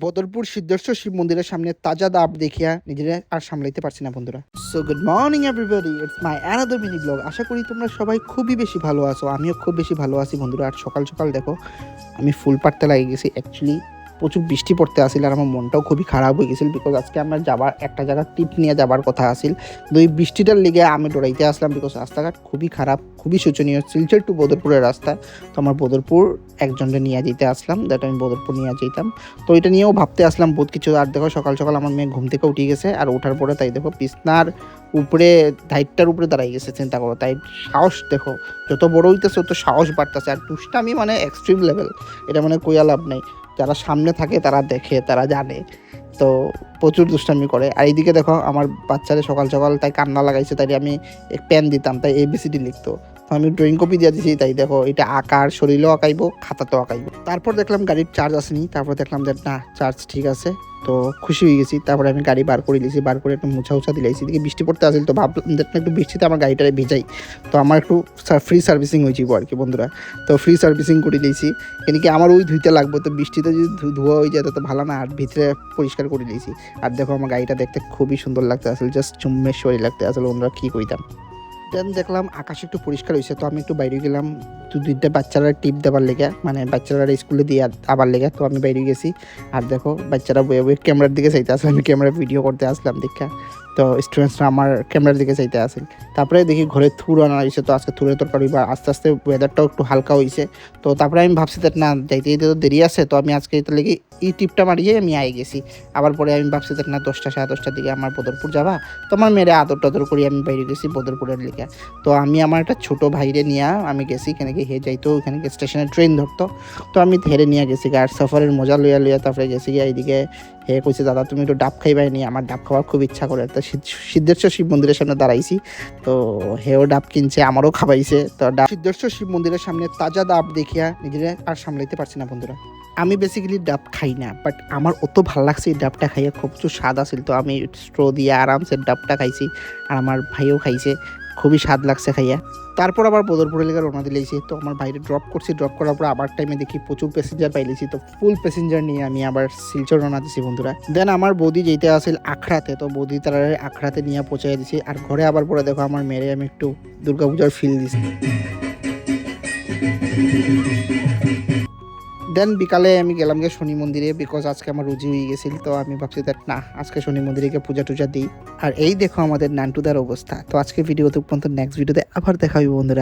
বদরপুর সিদ্ধেশ্বর শিব মন্দিরের সামনে তাজা দাব দেখিয়া নিজেরা আর সামলাইতে পারছি না বন্ধুরা। So good morning everybody, it's my another mini blog. আশা করি তোমরা সবাই খুবই বেশি ভালো আছো, আমিও খুব বেশি ভালো আছি বন্ধুরা। আর সকাল সকাল দেখো আমি ফুল পাড়তে লাগিয়ে গেছি। অ্যাকচুয়ালি প্রচুর বৃষ্টি পড়তে আসিল আর আমার মনটাও খুবই খারাপ হয়ে গেছিল, বিকজ আজকে আমার যাবার একটা জায়গার ট্রিপ নিয়ে যাবার কথা আসিল। তো এই বৃষ্টিটার লেগে আমি ডরাইতে আসলাম, বিকজ রাস্তাঘাট খুবই খারাপ, খুবই শোচনীয়। শিলচর টু বদরপুরের রাস্তা। তো আমার বদরপুর একজনকে নিয়ে যেতে আসলাম, দ্যাট আমি বদরপুর নিয়ে যেতাম। তো এটা নিয়েও ভাবতে আসলাম বহুত কিছু। আর দেখো সকাল সকাল আমার মেয়ে ঘুম থেকে উঠে গেছে, আর ওঠার পরে তাই দেখো বিছনার উপরে ধাইটটার উপরে দাঁড়াই গেছে। চিন্তা করো, তাই সাহস দেখো যত বড় হইতেছে তত সাহস বাড়তেছে। আর দুষ্টামি মানে এক্সট্রিম লেভেল, এটা মানে কইয়া লাভ নাই। যারা সামনে থাকে তারা দেখে, তারা জানে। তো প্রচুর দুষ্টামি করে। আর এইদিকে দেখো আমার বাচ্চারা সকাল সকাল তাই কান্না লাগাইছে, তাই আমি পেন দিতাম, তাই ABCD লিখতো। তো আমি ড্রয়িং কপি দিয়ে দিয়েছি, তাই দেখো এটা আঁকার শরীরেও আঁকাইবো, খাতাতেও আঁকাইবো। তারপর দেখলাম গাড়ির চার্জ আসেনি, তারপর দেখলাম যে না চার্জ ঠিক আছে। তো খুশি হয়ে গেছি। তারপরে আমি গাড়ি বার করে দিয়েছি, বার করে একটু মুছা উছা দিলাইছি। এদিকে বৃষ্টি পড়তে আসিল, তো ভাবলাম যে একটু বৃষ্টিতে আমার গাড়িটারে ভিজাই। তো আমার একটু ফ্রি সার্ভিসিং হয়েছিল আর কি বন্ধুরা। তো ফ্রি সার্ভিসিং করে দিয়েছি, এদিকে আমার ওই ধুইতে লাগবে। তো বৃষ্টিতে যদি ধোয়া হয়ে যায় তো ভালো না, আর ভিতরে পরিষ্কার করে দিয়েছি। আর দেখো আমার গাড়িটা দেখতে খুবই সুন্দর লাগতে আসলে, জাস্ট চুম্মেশ্বরী লাগতে আসলে বন্ধুরা, কী কইতাম। দেন দেখলাম আকাশ একটু পরিষ্কার হয়েছে, তো আমি একটু বাইরে গেলাম দুইটা বাচ্চারা টিপ দেবার লেগে, মানে বাচ্চারা স্কুলে দিয়ে আবার লেগে। তো আমি বাইরে গেছি, আর দেখো বাচ্চারা বয়ে বয়ে ক্যামেরার দিকে চাইতে আসলে, আমি ক্যামেরা ভিডিও করতে আসলাম দেখা। তো স্টুডেন্টসরা আমার ক্যামেরার দিকে চাইতে আসেন। তারপরে দেখি ঘরে থুর আনা হয়েছে, তো আজকে থুরের তরকারি বা আস্তে আস্তে ওয়েদারটাও একটু হালকা হয়েছে। তো তারপরে আমি ভাবছি যে না যাইতে যেতে তো দেরি আছে, তো আমি আজকে এটা লেগে এই টিপটা মারিয়ে আমি আই গেছি। আবার পরে আমি ভাবছি যে না 10টা সাড়ে 10টার দিকে আমার বদরপুর যাবা। তো আমার মেয়েরা আদর টাদর করি আমি বাইরে গেছি বদরপুরের লেগে। তো আমি আমার একটা ছোটো ভাইরে নিয়ে আমি গেছি, এখানে হে যাইতো ওখানে স্টেশনে ট্রেন ধরতো। তো আমি ধরে নিয়ে গেছি আর সফরের মজা লইয়া লইয়া তারপরে গেছি গিয়ে এইদিকে। হে কইছে দাদা তুমি একটু ডাব খাইবাই নি, আমার ডাব খাওয়ার খুব ইচ্ছা করে। তো সিদ্ধেশ্বর শিব মন্দিরের সামনে দাঁড়াইছি, তো হেও ডাব কিনছে, আমারও খাবাইছে। তো সিদ্ধেশ্বর শিব মন্দিরের সামনে তাজা ডাব দেখিয়া নিজেরা আর সামলাইতে পারছি না বন্ধুরা। আমি বেসিক্যালি ডাব খাই না, বাট আমার অত ভালো লাগছে এই ডাবটা খাইয়া, খুব কিছু স্বাদ আছিল। তো আমি স্ট্র দিয়ে আরামসে ডাবটা খাইছি, আর আমার ভাইও খাইছে, খুবই স্বাদ লাগছে খাইয়া। তারপর আবার বদরপুরের লেগে রওনা দিলেছি। তো আমার বাইরে ড্রপ করছি, ড্রপ করার পর আবার টাইমে দেখি প্রচুর প্যাসেঞ্জার পাইলেছি। তো ফুল প্যাসেঞ্জার নিয়ে আমি আবার শিলচর রওনা দিছি বন্ধুরা। দেন আমার বৌদি যেতে আসিল আখড়াতে, তো বৌদি তারা আখড়াতে নিয়ে পৌঁছাই দিছি। আর ঘরে আবার পরে দেখো আমার মেয়েরে আমি একটু দুর্গাপূজার ফিল দিছি। দেন বিকালে আমি গেলাম গিয়ে শনি মন্দিরে, বিকজ আজকে আমার রুজি হয়ে গেছিল। তো আমি ভাবছি দ্যাট না আজকে শনি মন্দিরে গিয়ে পূজা টুজা দিই। আর এই দেখো আমাদের নান্টুদার অবস্থা। তো আজকে ভিডিওতে পর্যন্ত, নেক্সট ভিডিওতে আবার দেখা হবে বন্ধুরা।